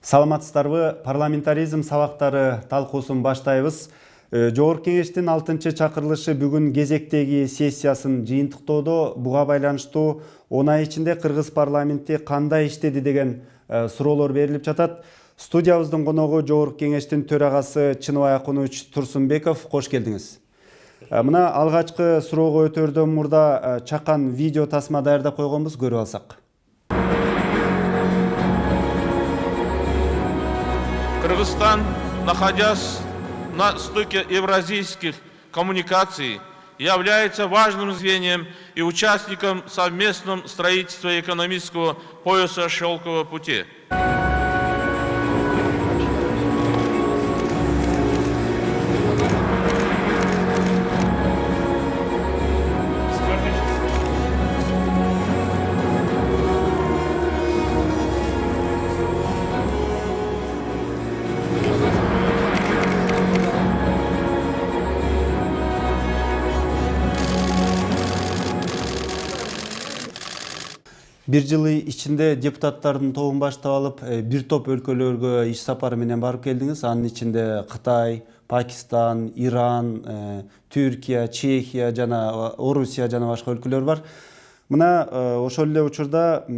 Саламатсыздарбы, парламентаризм сабактары талкуусун баштайбыз. Жогорку кеңештин 6-чакырылышы бүгүн кезектеги сессиясын жыйынтыктоодо буга байланыштуу 10 ай ичинде кыргыз парламенти кандай иштеди деген суроолор берилип жатат. Студиябыздын коногу Жогорку кеңештин төрагасы Чыныбай Акунович Турсунбеков. Кош келдиңиз. Мына алгачкы суроого өтөрдөн мурда чакан видео тасма даярдап койгонбуз, көрүп алсак. Кыргызстан, находясь на стыке евразийских коммуникаций, является важным звеньем и участником в совместном строительстве экономического пояса «Шелкового пути». Бир жылы ичинде депутаттардын тобун баштап алып, бир топ өлкөлөргө иш сапары менен барып келдиңиз. Анын ичинде Кытай, Пакистан, Иран, Түркия, Чехия жана Орусия жана башка өлкөлөр бар. Мына ошол эле учурда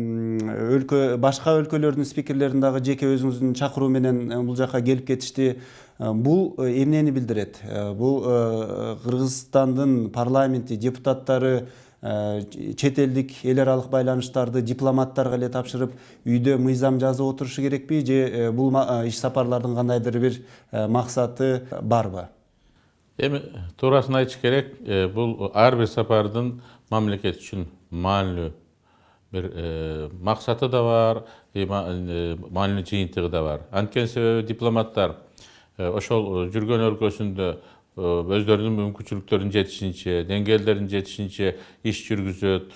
башка өлкөлөрдүн спикерлерин дагы жеке өзүңүздүн чакыруу менен бул жака келип кетишти. Бул эмнени билдирет? Бул Кыргызстандын парламенти депутаттары чет элдик эл аралык байланыштарды дипломаттарга эле тапшырып, үйдө мыйзам жазып отурушу керекпи, же бул иш сапарлардын кандайдыр бир максаты барбы? Эми туурасын айтыш керек, бул ар бир сапардын мамлекет үчүн маанилүү бир максаты да бар, маанилүү жыйынтыгы да бар. Анткени себеби дипломаттар ошол жүргөн өлкөсүндө өздөрүнүн мүмкүнчүлүктөрүнүн жетишинче, деңгээлдеринин жетишинче иш жүргүзөт,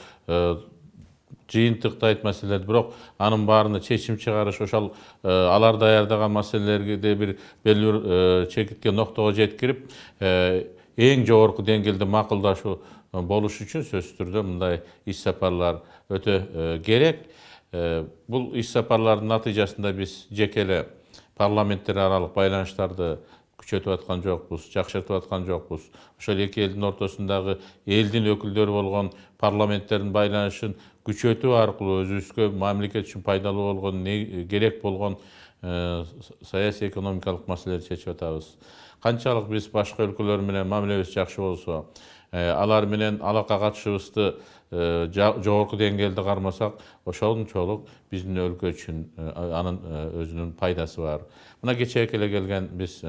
жыйынтыктайт маселелерди, бирок анын баарына чечим чыгарыш, ошол алар даярдаган маселелерди бир белгилүү чекитке ноктого жеткирип, эң жогорку деңгээлде макулдашуу болуш үчүн сөзсүз түрдө мындай иш сапарлар өтө керек. Бул иш сапарлардын натыйжасында биз жеке эле парламенттер аралык байланыштарды күчөтүп аткан жокпуз, жакшыртып аткан жокпуз. Ошол эки элдин ортосундагы элдин өкүлдөрү болгон парламенттердин байланышын күчөтүү аркылуу өзүбүзгө мамлекет үчүн пайдалуу болгон, керек болгон саясий экономикалык маселелерди чечип атабыз. Канчалык биз башка өлкөлөр менен мамилебиз жакшы болсо, алар менен алака катышыбызды жогорку деңгээлде кармасак, ошончолук биздин өлкө үчүн анын өзүнүн пайдасы бар. Мына кечээ эле келген биз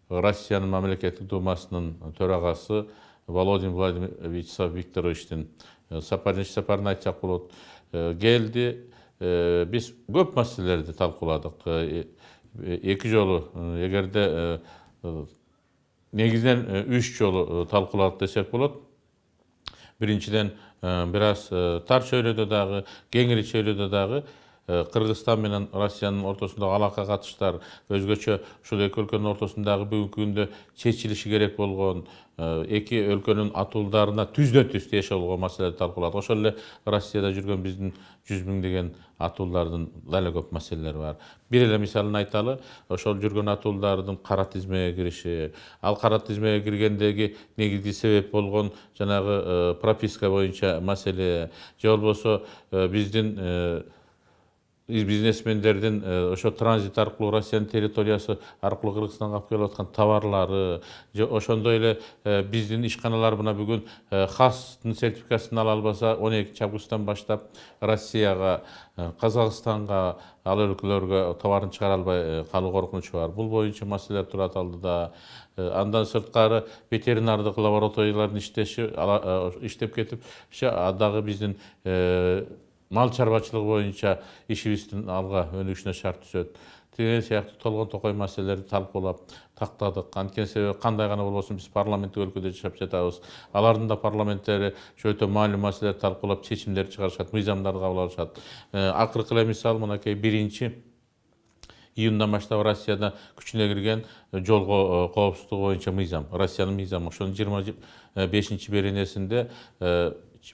Россиянын мамлекеттик думасынын төрагасы Володин Владимирович Викторовичтин сапарын айтсак болот. Келди, биз көп маселелерди талкууладык. Эки жолу, эгерде негизинен 3 жолу талкууладык десек болот. Биринчиден бир аз тар чөйрөдө дагы, кеңири чөйрөдө дагы Кыргызстан менен Россиянын ортосундагы алака катыштар, өзгөчө ушул эки өлкөнүн ортосундагы бүгүнкү күндө чечилиши керек болгон эки өлкөнүн атуулдарына түздөн-түз тиешелүү болгон маселелерди талкууладык. Ошол эле Россияда жүргөн биздин 100 миңдеген атуулардын дагы көп маселелери бар. Бир эле мисалын айталы, ошол жүргөн атуулдардын кара тизмеге кириши, ал кара тизмеге киргендеги негизги себеп болгон жанагы прописка боюнча маселе, же болбосо биздин бизнесмендердин ошо транзит аркылуу Россиянын территориясы аркылуу Кыргызстанга алып келип аткан товарлары, же ошондой эле биздин ишканалар мына бүгүн ХАСтын сертификатын ала албаса, 12-августтан баштап Россияга, Казакстанга, ал өлкөлөргө товарын чыгара албай калуу коркунучу бар. Бул боюнча маселелер турат алдыда. Андан сырткары ветеринардык лабораториялардын иштеп кетип, дагы биздин мал чарбачылыгы боюнча ишибиздин алга өнүгүшүнө шарт түзөт. Тиги сыяктуу толгон токой маселелерди талкуулап тактадык. Анткени себеби кандай гана болбосун биз парламенттик өлкөдө жашап жатабыз. Алардын да парламенттери өтө маанилүү маселелерди талкуулап чечимдер чыгарышат, мыйзамдарды кабыл алышат. Акыркы эле мисал мынакей 1-июндан баштап Россияда күчүнө кирген жол коопсуздугу боюнча мыйзам, Россиянын мыйзамы. Ошонун 25-беренесинде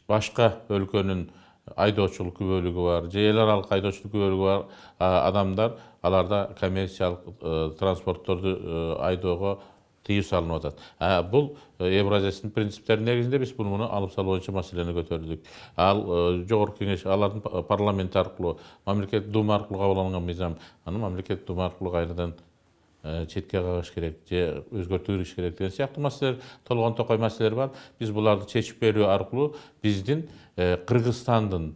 башка өлкөнүн айдоочулук күбөлүгү бар, же эл аралык айдоочулук күбөлүгү бар адамдар, аларда коммерциялык транспортторду айдоого тыюу салынып атат. Бул Евразиясынын принциптеринин негизинде биз муну алып салуу боюнча маселени көтөрдүк. Ал жогорку кеңеш, алардын парламент аркылуу, мамлекет дума аркылуу кабыл алынган мыйзам, аны мамлекет дума аркылуу кайрадан четке кагыш керек, же өзгөртүү кириш керек деген сыяктуу маселелер, толгон токой маселелер бар. Биз буларды чечип берүү аркылуу биздин Кыргызстандын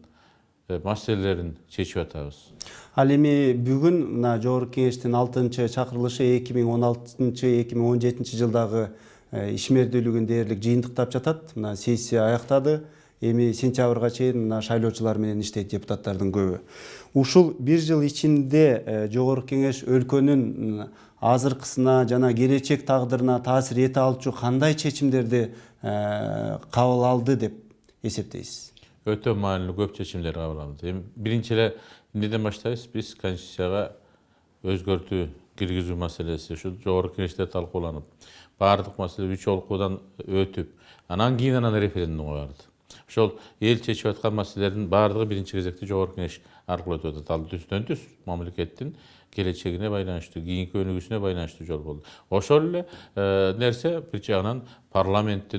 маселелерин чечип атабыз. Ал эми бүгүн мына жогорку кеңештин 6-чакырылышы 2016-2017 жылдагы ишмердүүлүгүн дээрлик жыйынтыктап жатат. Мына сессия аяктады. Эми сентябрга чейин мына шайлоочулар менен иштейт депутаттардын көбү. Ушул бир жыл ичинде жогорку кеңеш өлкөнүн азыркысына жана келечек тагдырына таасир эте алчу кандай чечимдерди кабыл алды деп эсептейсиз? Өтө маанилүү көп чечимдер кабыл алынды. Эми биринчи эле эмнеден баштайбыз? Биз Конституцияга өзгөртүү киргизүү маселеси ушу жогорку кеңеште талкууланып, баардык маселе 3 окуудан өтүп, анан кийин референдумга барды. Ошол эл чечип аткан маселелердин баардыгы биринчи кезекте жогорку кеңеш аркылуу өтүп атат. Ал түздөн-түз мамлекеттин келечегине байланыштуу, кийинки өнүгүүсүнө байланыштуу жол болду. Ошол эле нерсе бир жагынан парламент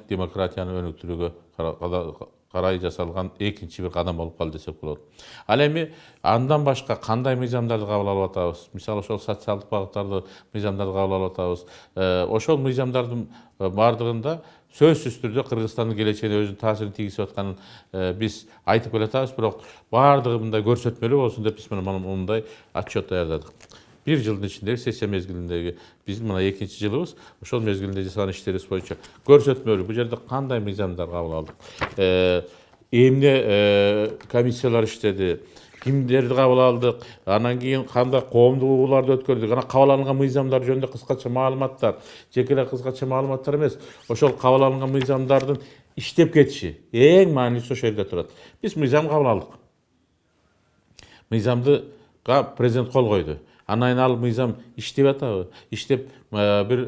демократияны өнүктүрүүгө карай жасалган экинчи бир кадам болуп калды десек болот. Ал эми андан башка кандай мыйзамдарды кабыл алып атабыз? Мисалы ошол социалдык багыттарды мыйзамдарды кабыл алып атабыз. Ошол мыйзамдардын баардыгында сөзсүз түрдө Кыргызстандын келечегине өзүнүн таасирин тийгизип атканын биз айтып келатабыз, бирок баардыгы мындай көрсөтмөлүү болсун деп биз мындай отчет даярдадык. Бир жылдын ичиндеги сессия мезгилиндеги биздин мына экинчи жылыбыз, ошол мезгилинде жасаган иштерибиз боюнча көрсөтмөлүү бул жерде кандай мыйзамдар кабыл алдык, эмне комиссиялар иштеди, кимдерди кабыл алдык, анан кийин кандай коомдук угууларды өткөрдүк, анан кабыл алынган мыйзамдар жөнүндө кыскача маалыматтар, жеке эле кыскача маалыматтар эмес, ошол кабыл алынган мыйзамдардын иштеп кетиши эң маанилүүсү ошол жерде турат. Биз мыйзам кабыл алдык. Мыйзамды президент кол койду. Анан ал мыйзам иштеп атабы? Иштеп бир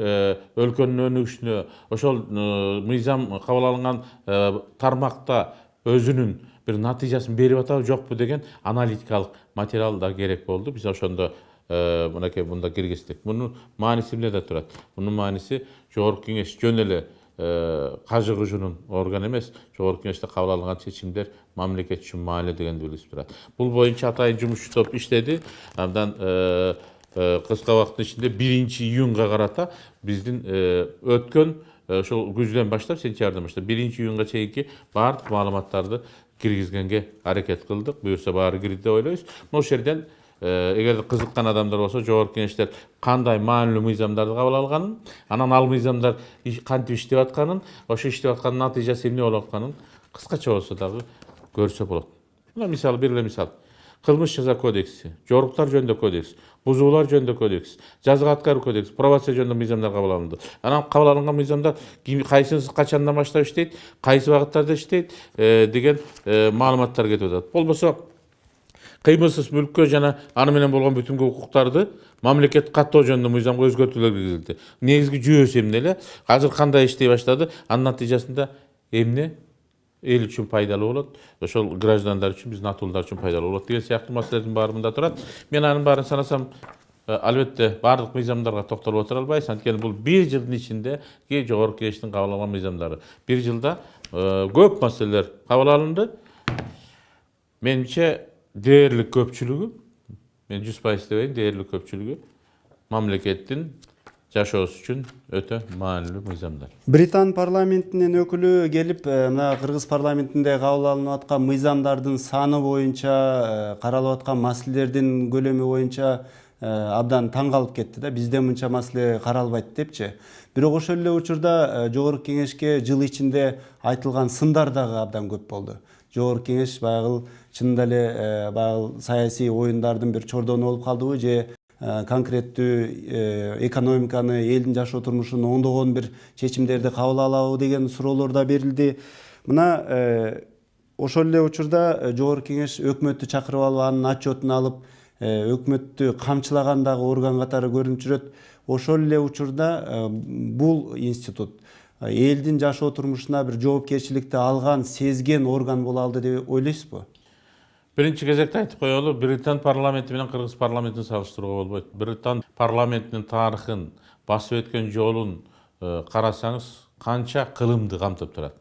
өлкөнүн өнүгүшүнө, ошол мыйзам кабыл алынган тармакта өзүнүн бир натыйжасын берип атабы, жокпу деген аналитикалык материал да керек болду. Биз ошондо мынакей мында киргиздик. Мунун мааниси эмнеде турат? Мунун мааниси жогорку кеңеш жөн эле кажы кыжуунун орган эмес, жогорку кеңеште кабыл алынган чечимдер мамлекет үчүн маанилүү дегенди билгизип турат. Бул боюнча атайын жумушчу топ иштеди. Андан кыска убакыттын ичинде 1-июнга карата биздин өткөн ошол күздөн баштап, сентябрдан баштап 1-июнга чейинки баардык маалыматтарды киргизгенге аракет кылдык. Буюрса баары кирди деп ойлойбуз. Ошол жерден эгер кызыккан адамдар болсо, жогорку кеңештер кандай маанилүү мыйзамдарды кабыл алганын, анан ал мыйзамдар кантип иштеп атканын, ошо иштеп аткан натыйжасы эмне болуп атканын кыскача болсо дагы көрсө болот. Мына мисалы, бир эле мисал. Кылмыш жаза кодекси, жоруктар жөнүндө кодекс, бузуулар жөнүндө кодекс, жазга аткаруу кодекс, пробация жөнүндө мыйзамдар кабыл алынды. Анан кабыл алынган мыйзамдар кайсынысы качандан баштап иштейт, кайсы багыттарда иштейт деген маалыматтар кетип атат. Болбосо кыймылсыз мүлккө жана аны менен болгон бүтүнгө укуктарды мамлекет каттоо жөнүндө мыйзамга өзгөртүүлөр киргизилди. Негизги жүйөсү эмне эле? Азыр кандай иштей баштады? Анын натыйжасында эмне эл үчүн пайдалуу болот, ошол граждандар үчүн, биздин атуулдар үчүн пайдалуу болот деген сыяктуу маселелердин баары мында турат. Мен анын баарын санасам, албетте баардык мыйзамдарга токтолуп отура албайбыз. Анткени бул бир жылдын ичинде жогорку кеңештин кабыл алган мыйзамдары. Бир жылда көп маселелер кабыл алынды. Менимче дээрлик көпчүлүгү, мен 100% дебейин, дээрлик көпчүлүгү мамлекеттин жашоосу үчүн өтө маанилүү мыйзамдар. Британ парламентинин өкүлү келип, мына Кыргыз парламентинде кабыл алынып аткан мыйзамдардын саны боюнча, каралып аткан маселелердин көлөмү боюнча абдан таң калып кетти да. Бизде мынча маселе каралбайт депчи. Бирок ошол эле учурда жогорку кеңешке жыл ичинде айтылган сындар дагы абдан көп болду. Жогорку кеңеш баягы чынында эле баягы саясий оюндардын бир чордону болуп калдыбы, же конкреттүү экономиканы, элдин жашоо турмушун оңдогон бир чечимдерди кабыл алабы деген суроолор да берилди. Мына ошол эле учурда жогорку кеңеш өкмөттү чакырып алып, анын отчетун алып, өкмөттү камчылаган дагы орган катары көрүнүп жүрөт. Ошол эле учурда бул институт элдин жашоо турмушуна бир жоопкерчиликти алган, сезген орган боло алды деп ойлойсузбу? Биринчи кезекте айтып коелу, Британ парламенти менен Кыргыз парламентин салыштырууга болбойт. Британ парламентинин тарыхын, басып өткөн жолун карасаңыз, канча кылымды камтып турат.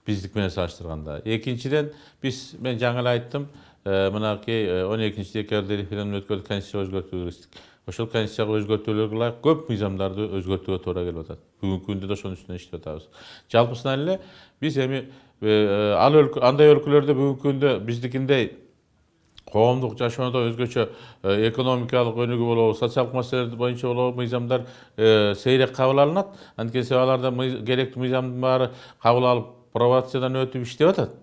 Биздик менен салыштырганда. Экинчиден, мен жаңы эле айттым, мынакей 12-декабрда референдум өткөрүп конституция өзгөртүүгө кириштик. Ошол конституцияга өзгөртүүлөргө ылайык көп мыйзамдарды өзгөртүүгө туура келип атат. Бүгүнкү күндө да ошонун үстүнөн иштеп атабыз. Жалпысынан эле биз эми андай өлкөлөрдө бүгүнкү күндө биздикиндей коомдук жашоодо өзгөчө экономикалык өнүгүү болобу, социалдык маселелер боюнча болобу мыйзамдар сейрек кабыл алынат. Анткени аларда керектүү мыйзамдын баары кабыл алып, провациядан өтүп иштеп атат.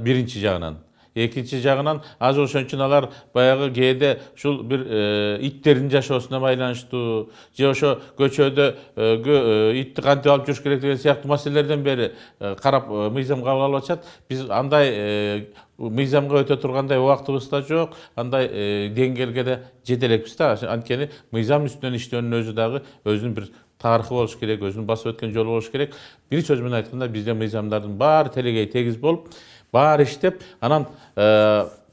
Биринчи жагынан. Экинчи жагынан аз ошон үчүн алар баягы кээде ушул бир иттердин жашоосуна байланыштуу же ошо көчөдө итти кантип алып жүрүш керек деген сыяктуу маселелерден бери карап мыйзам кабыл алып атышат. Биз андай мыйзамга өтө тургандай убактыбыз да жок, андай деңгээлге да жете элекпиз да. Анткени мыйзам үстүнөн иштөөнүн өзү дагы өзүнүн бир тарыхы болуш керек, өзүнүн басып өткөн жолу болуш керек. Бир сөз менен айтканда бизде мыйзамдардын баары телегей тегиз болуп, баары иштеп, анан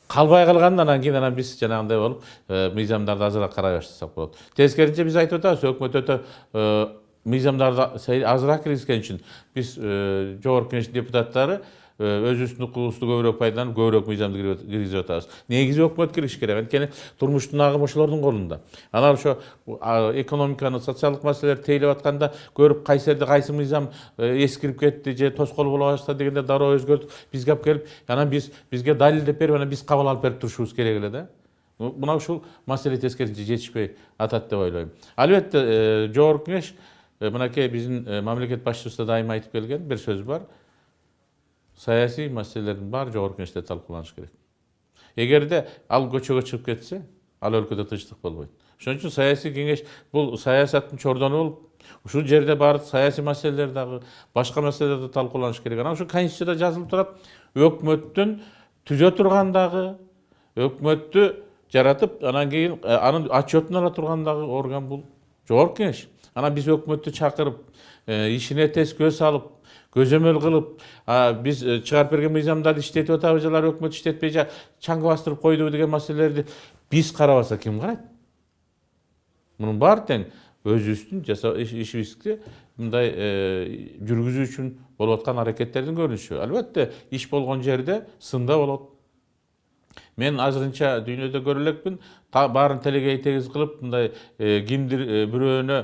калбай калганда анан кийин биз жанагындай болуп мыйзамдарды азыраак карай баштасак болот. Тескерисинче биз айтып атабыз, өкмөт өтө мыйзамдарды азыраак киргизген үчүн биз Жогорку Кеңештин депутаттары өзүбүздүн укугубузду көбүрөөк пайдаланып, көбүрөөк мыйзамды киргизип атабыз. Негизи өкмөт кириш керек, анткени турмуштун агымы ошолордун колунда. Анан ошо экономиканы, социалдык маселелерди тейлеп атканда көрүп кайсы жерде кайсы мыйзам эскирип кетти же тоскоол боло баштады дегенде дароо өзгөртүп бизге алып келип, анан бизге далилдеп берип, анан биз кабыл алып берип турушубуз керек эле да. Мына ушул маселе тескерисинче жетишпей атат деп ойлойм. Албетте Жогорку Кеңеш мынакей биздин мамлекет башчыбыз да дайыма айтып келген бир сөз бар. Саясий маселелердин баары Жогорку Кеңеште талкууланыш керек. Эгерде ал көчөгө чыгып кетсе, ал өлкөдө тынчтык болбойт. Ошон үчүн саясий кеңеш бул саясаттын чордону болуп, ушул жерде баардык саясий маселелер дагы, башка маселелер да талкууланыш керек. Анан ушул конституцияда жазылып турат, өкмөттүн түзө тургандагы, өкмөттү жаратып, анан кийин анын отчетун ала тургандагы орган бул Жогорку Кеңеш. Анан биз өкмөттү чакырып, ишине тез көз салып, көзөмөл кылып, биз чыгарып берген мыйзамдарды иштетип атабыз, алар өкмөт иштетпей чаңгы бастырып койду деген маселелерди биз карабаса ким карайт? Мунун баары тең өзүбүздүн ишибизди мындай жүргүзүү үчүн болуп аткан аракеттердин көрүнүшү. Албетте, иш болгон жерде сында болот. Мен азырынча дүйнөдө көрө элекмин, баарын телегей тегиз кылып, мындай кимдир бирөөнө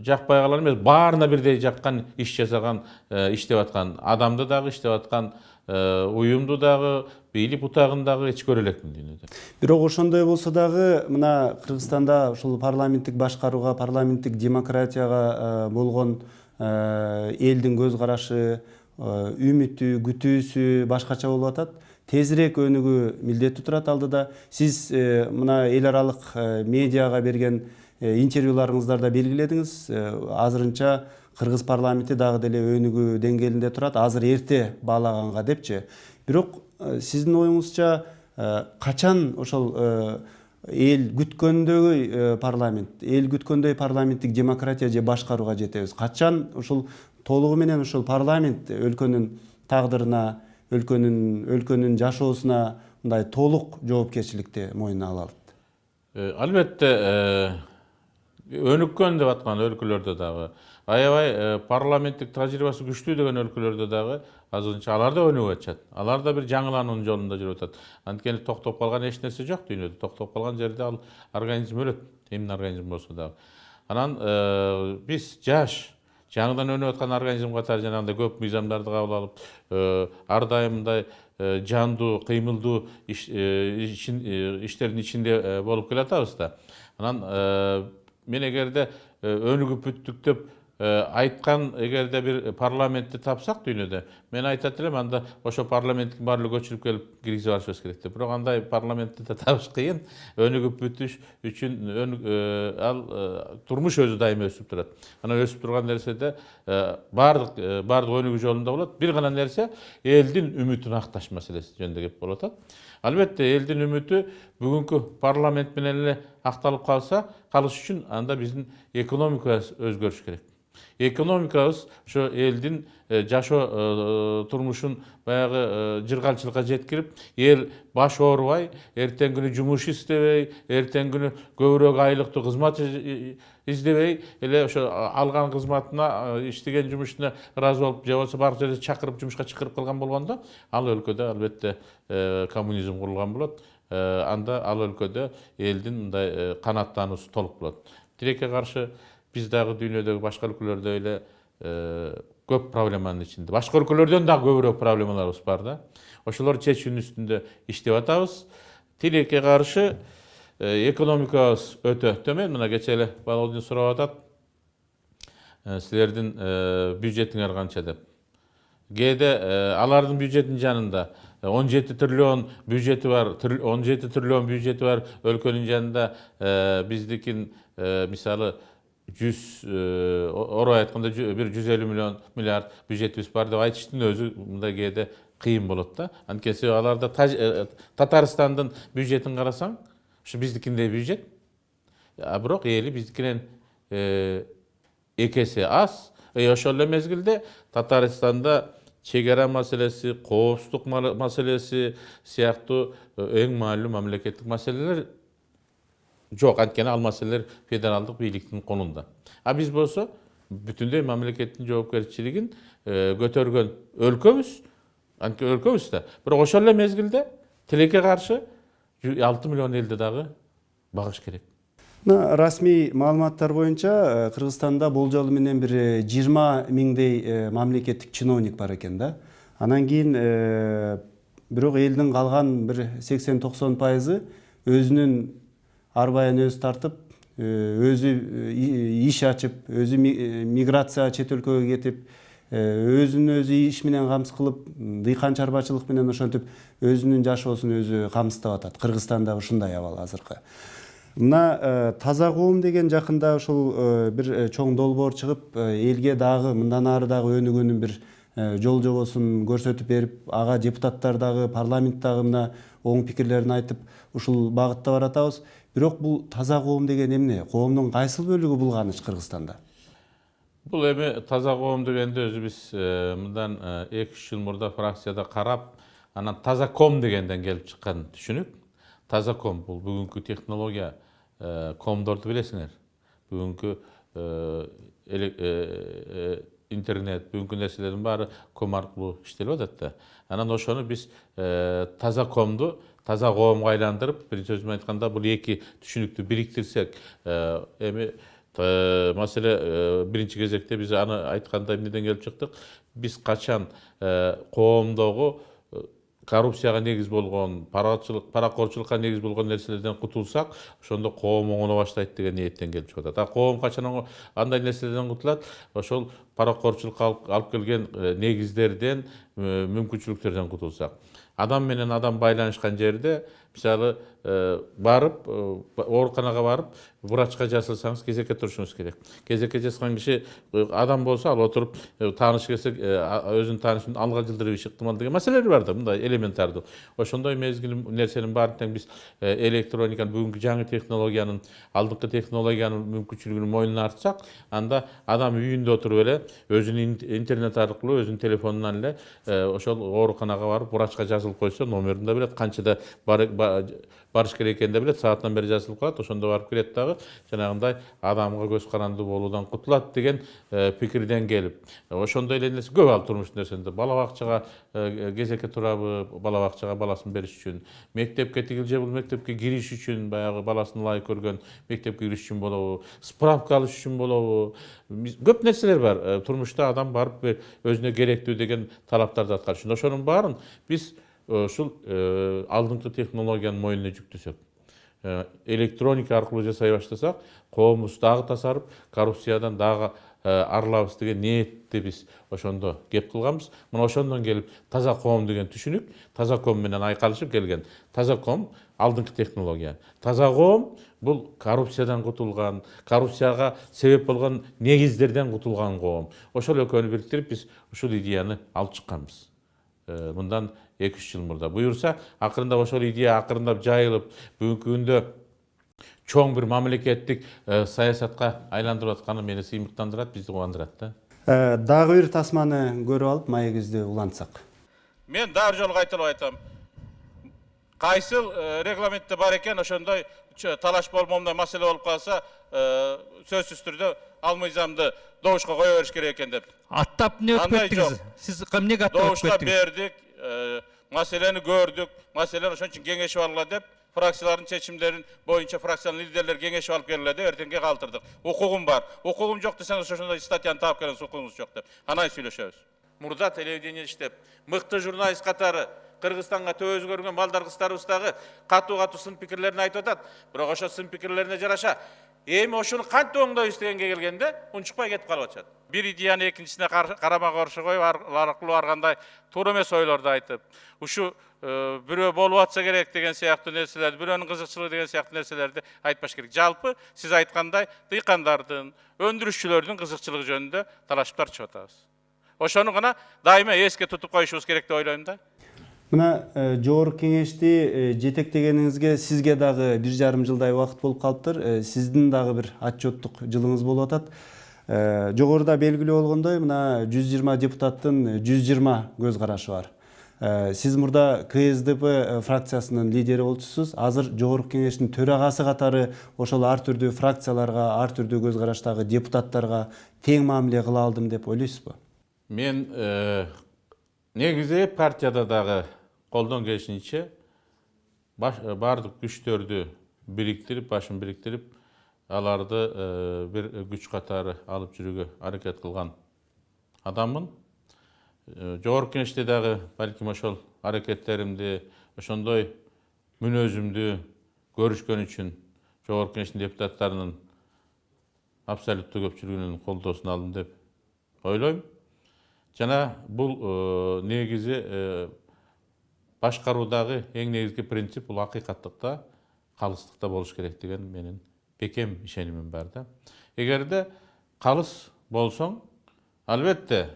жакпай калган эмес, баарына бирдей жаккан иш жасаган, иштеп аткан адамды дагы, иштеп аткан уюмду дагы, бийлик бутагын дагы эч көрө элекмин дүйнөдө. Бирок ошондой болсо дагы мына Кыргызстанда ушул парламенттик башкарууга, парламенттик демократияга болгон элдин көз карашы, үмүтү, күтүүсү башкача болуп атат. Тезирээк өнүгүү милдети турат алдыда. Сиз мына эл аралык медиага берген интервьюларыңыздарда белгиледиңиз, азырынча Кыргыз парламенти дагы деле өнүгүү деңгээлинде турат, азыр эрте баалаганга депчи. Бирок сиздин оюңузча качан ошол эл күткөндөй парламент, эл күткөндөй парламенттик демократия же башкарууга жетебиз? Качан ушул толугу менен ушул парламент өлкөнүн тагдырына, өлкөнүн жашоосуна мындай толук жоопкерчиликти мойнуна ала алат? Албетте, өнүккөн деп аткан өлкөлөрдө дагы, аябай парламенттик тажрыйбасы күчтүү деген өлкөлөрдө дагы азырынча алар да өнүгүп атышат. Алар да бир жаңылануунун жолунда жүрүп атат. Анткени токтоп калган эч нерсе жок дүйнөдө. Токтоп калган жерде ал организм өлөт, эмне организм болсо дагы. Анан биз жаңыдан өнүгүп аткан организм катары жанагындай көп мыйзамдарды кабыл алып, ар дайым мындай жандуу, кыймылдуу иштердин ичинде болуп келатабыз да. Анан мен эгерде өнүгүп бүттүк деп айткан эгерде бир парламентти тапсак дүйнөдө, мен айтат элем, анда ошо парламенттин баардыгы көчүрүп келип киргизип алышыбыз керек деп. Бирок андай парламентти да табыш кыйын. Өнүгүп бүтүш үчүн ал турмуш өзү дайыма өсүп турат. Анан өсүп турган нерседе баардык өнүгүү жолунда болот. Бир гана нерсе элдин үмүтүн акташ маселеси жөнүндө кеп болуп атат. Албетте, элдин үмүтү бүгүнкү парламент менен эле акталып калыш үчүн анда биздин экономика өзгөрүш керек. Ekonomikабыз ошо элдин жашоо турмушун баягы жыргалчылыкка жеткирип, эл баш оорубай, эртең күнү жумуш издебей, эртең күнү көбүрөөк айлыктуу кызмат издебей, эле ошо алган кызматына, иштеген жумушуна ыраазы болуп, же болбосо бардык жерде чакырып жумушка чакырып калган болгондо, ал өлкөдө албетте коммунизм курулган болот. Анда ал өлкөдө элдин мындай канааттануусу толук болот. Тилекке каршы биз дагы дүйнөдөгү башка өлкөлөрдө эле көп проблеманын ичинде. Башка өлкөлөрдөн дагы көбүрөөк проблемаларыбыз бар да. Ошолорду чечүүнүн үстүндө иштеп атабыз. Тилекке каршы экономикабыз өтө төмөн. Мына кечээ эле Володин сурап атат. Силердин бюджетиңер канча деп. Кээде алардын бюджетинин жанында 17 триллион бюджети бар, 17 триллион бюджети бар өлкөнүн жанында биздикин мисалы 100 орой айтканда бир 150 миллиард бюджетибиз бар деп айтыштын өзү мындай кээде кыйын болот да. Анткени аларда Татарстандын бюджетин карасаң, ушу биздикиндей бюджет, а бирок эли биздикинен 2 эсе аз. Ошол эле мезгилде Татарстанда чегара маселеси, коопсуздук маселеси сыяктуу эң маанилүү мамлекеттик маселелер жок. Анткени ал маселелер федералдык бийликтин колунда. А биз болсо бүтүндөй мамлекеттин жоопкерчилигин көтөргөн өлкөбүз. Анткени өлкөбүз да. Бирок ошол эле мезгилде тилекке каршы 6 миллион элди дагы багыш керек. Расмий маалыматтар боюнча Кыргызстанда болжолу менен бир 20 миңдей мамлекеттик чиновник бар экен да. Анан кийин бирок элдин калган бир 80-90% өзүнүн арбайын өзү тартып, өзү иш ачып, өзү миграцияга чет өлкөгө кетип, өзүн өзү иш менен камсыз кылып, дыйкан чарбачылык менен ошентип өзүнүн жашоосун өзү камсыздап атат. Кыргызстанда ушундай абал азыркы. Мына таза коом деген жакында ушул бир чоң долбоор чыгып, элге дагы мындан ары дагы өнүгүүнүн бир жол жобосун көрсөтүп берип, ага депутаттар дагы, парламент дагы мына оң пикирлерин айтып, ушул багытта баратабыз. Бирок бул таза коом деген эмне? Коомдун кайсыл бөлүгү булганыч Кыргызстанда? Бул эми таза коом дегенде өзү биз мындан 2-3 жыл мурда фракцияда карап, анан таза ком дегенден келип чыккан түшүнүк. Таза ком бул бүгүнкү технология, комдорду билесиңер. Бүгүнкү интернет, бүгүнкү нерселердин баары ком аркылуу иштелип атат да. Анан ошону биз таза комду таза коомго айландырып, бир сөз менен айтканда бул эки түшүнүктү бириктирсек, эми маселе биринчи кезекте биз аны айтканда эмнеден келип чыктык? Биз качан коомдогу коррупцияга негиз болгон, паракорчулукка негиз болгон нерселерден кутулсак, ошондо коом оңоло баштайт деген ниеттен келип чыгып атат. А коом качан андай нерселерден кутулат? Ошол паракорчулукка алып келген негиздерден, мүмкүнчүлүктөрдөн кутулсак. Адам менен адам байланышкан жерде, мисалы барып, ооруканага барып, врачка жазылсаңыз кезекке турушуңуз керек. Кезекке жазган киши адам болсо, ал отуруп тааныш келсе, өзүнүн таанышын алга жылдырып ыктымал деген маселелер бар да, мындай элементардуу. Ошондой мезгил нерсенин баарын тең биз электрониканын, бүгүнкү жаңы технологиянын, алдыңкы технологиянын мүмкүнчүлүгүн мойнуна артсак, анда адам үйүндө отуруп эле өзүнүн интернет аркылуу, өзүнүн телефонунан эле ошол ооруканага барып, врачка жазылып койсо, номерин да билет, канчада барыш керек экенин да билет, саатынан бери жазылып калат, ошондо барып келет дагы жанагындай адамга көз каранды болуудан кутулат деген пикирден келип. Ошондой эле нерсе көп ал турмуш нерсенде. Бала бакчага кезекке турабы, бала бакчага баласын бериш үчүн, мектепке тигил же бул мектепке кириш үчүн, баягы баласын ылайык көргөн мектепке кириш үчүн болобу, справка алыш үчүн болобу, көп нерселер бар. Турмушта адам барып өзүнө керектүү деген талаптарды аткарыш үчүн. Ошонун баарын биз ушул алдыңкы технологиянын мойнуна жүктөсөк, электроника аркылуу жасай баштасак, коомубуз дагы тазарып, коррупциядан дагы арылабыз деген ниетти биз ошондо кеп кылганбыз. Мына ошондон келип таза коом деген түшүнүк, таза коом менен айкалышып келген. Таза коом алдыңкы технология. Таза коом бул коррупциядан кутулган, коррупцияга себеп болгон негиздерден кутулган коом. Ошол экөөнү бириктирип биз ушул идеяны алып чыкканбыз. Мындан 2-3 жыл мурда. Буюрса, акырындап ошол идея акырындап жайылып, бүгүнкү күндө чоң bir мамлекеттик саясатка айландырып атканы мени сыймыктандырат, бизди кубандырат да. Дагы бир тасманы көрүп алып маегибизди улантсак. Мен дагы жолу кайталап айтам. Кайсыл регламентте бар экен, ошондой талаш болмомдой маселе болуп калса, сөзсүз түрдө ал мыйзамды добушка кое бериш керек экен деп. Аттап не өтүп Андай кеттиңиз? жок. Сиз эмнеге аттап Добушка өтүп кеттиңиз? бердик, маселени көрдүк, маселени ошон үчүн кеңешип алгыла деп, фракциялардын чечимдерин боюнча фракциянын лидерлери кеңешип алып келгиле деп эртеңге калтырдык. Укугум бар. Укугум жок десеңиз ошондой статьяны таап келиңиз, укугуңуз жок деп. Анан сүйлөшөбүз. Мурда телевидение иштеп, мыкты журналист катары Кыргызстанга төбө өзгөргөн балдар кыздарыбыздагы катуу сын пикирлерин айтып атат. Бирок ошо сын пикирлерине жараша эми ошону кантип оңдойбуз дегенге келгенде унчукпай кетип калып атышат. Бир идеяны экинчисине карама каршы коюп, аркылуу баргандай туура эмес ойлорду айтып, ушу бирөө болуп атса керек деген сыяктуу нерселерди, бирөөнүн кызыкчылыгы деген сыяктуу нерселерди айтпаш керек. Жалпы сиз айткандай дыйкандардын, өндүрүшчүлөрдүн кызыкчылыгы жөнүндө талашып тартышып атабыз. Ошону гана дайыма эске тутуп коюшубуз керек деп ойлойм да. Мына жогорку кеңешти жетектегениңизге сизге дагы 1,5 жылдай убакыт болуп калыптыр. Сиздин дагы бир отчеттук жылыңыз болуп атат. Жогоруда белгилүү болгондой, мына 120 депутаттын 120 көз карашы бар. Сиз мурда КСДП фракциясынын лидери болчусуз. Азыр жогорку кеңештин төрагасы катары ошол ар түрдүү фракцияларга, ар түрдүү көз караштагы депутаттарга тең мамиле кыла алдым деп ойлойсузбу? Мен негизи партияда дагы колдон келишинче бардык күчтөрдү бириктирип, башын бириктирип, аларды бир күч катары алып жүрүүгө аракет кылган адаммын. Жогорку кеңеште дагы балким ошол аракеттеримди, ошондой мүнөзүмдү көрүшкөн үчүн жогорку кеңештин депутаттарынын абсолюттуу көпчүлүгүнүн колдоосун алдым деп ойлойм. Жана бул негизи башкаруудагы эң негизги принцип бул акыйкаттыкта, калыстыкта болуш керек деген менин бекем ишенимим бар да. Эгерде калыс болсоң, албетте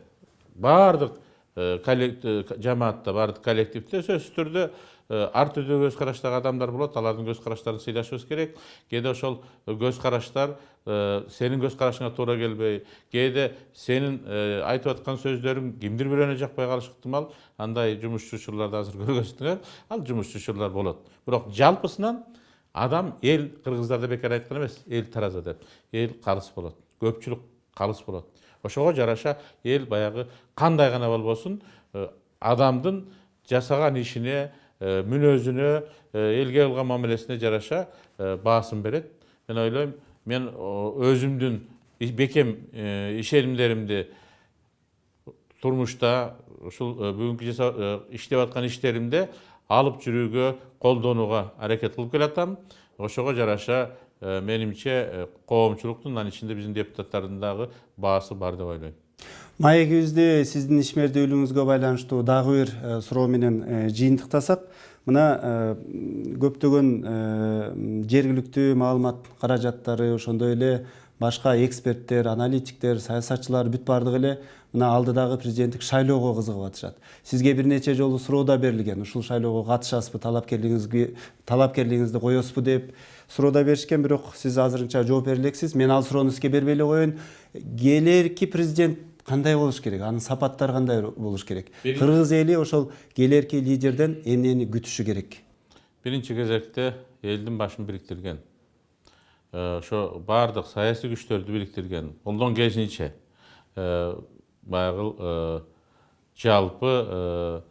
бардык жамаатта, бардык коллективде сөзсүз түрдө ар түрдүү көз караштагы адамдар болот, алардын көз караштарын сыйлашыбыз керек. Кээде ошол көз караштар сенин көз карашыңа туура келбей, кээде сенин айтып аткан сөздөрүң кимдир бирөөнө жакпай калышы ыктымал. Андай жумушчучуларды азыр көргөнсүңөр, ал жумушчучулар болот. Бирок жалпысынан адам, эл, кыргыздарда бекер айткан эмес, эл тараза деп. Эл калыс болот, көпчүлүк калыс болот. Ошого жараша эл баягы кандай гана болбосун, адамдын жасаган ишине, мүнөзүнө, элге кылган мамилесине жараша баасын берет. Мен ойлойм, мен өзүмдүн бекем ишенимдеримди турмушта, ушул бүгүнкү иштеп аткан иштеримде алып жүрүүгө, колдонууга аракет кылып келатам. Ошого жараша менимче коомчулуктун, анын ичинде биздин депутаттардын дагы баасы бар деп ойлойм. Маегибизди сиздин ишмердүүлүгүңүзгө байланыштуу дагы бир суроо менен жыйынтыктасак, мына көптөгөн жергиликтүү маалымат каражаттары, ошондой эле башка эксперттер, аналитиктер, саясатчылар бүт бардыгы эле мына алдыдагы президенттик шайлоого кызыгып атышат. Сизге бир нече жолу суроо да берилген. Ушул шайлоого катышасызбы, талапкерлигиңизди коесузбу деп суроо да беришкен, бирок сиз азырынча жооп бере элексиз. Мен ал суроону сизге бербей эле коеюн. Келерки президент кандай болуш керек? Анын сапаттары кандай болуш керек? Кыргыз эли ошол келерки лидерден эмнени күтүшү керек? Биринчи кезекте элдин башын бириктирген, ошо бардык саясий күчтөрдү бириктирген, колдон келишинче баягы жалпы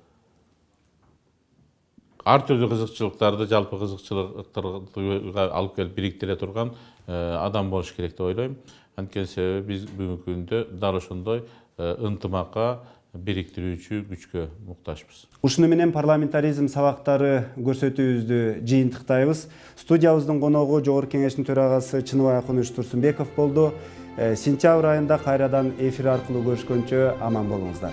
ар түрдүү кызыкчылыктарды, жалпы кызыкчылыктарга алып келип бириктире турган адам болуш керек деп ойлойм. Анткени себеби биз бүгүнкү күндө дал ошондой ынтымакка, бириктирүүчү күчкө муктажбыз. Ушуну менен парламентаризм сабактары көрсөтүүбүздү жыйынтыктайбыз. Студиябыздын коногу Жогорку кеңештин төрагасы Чыныбай Акуныч Турсунбеков болду. Сентябрь айында кайрадан эфир аркылуу көрүшкөнчө аман болуңуздар.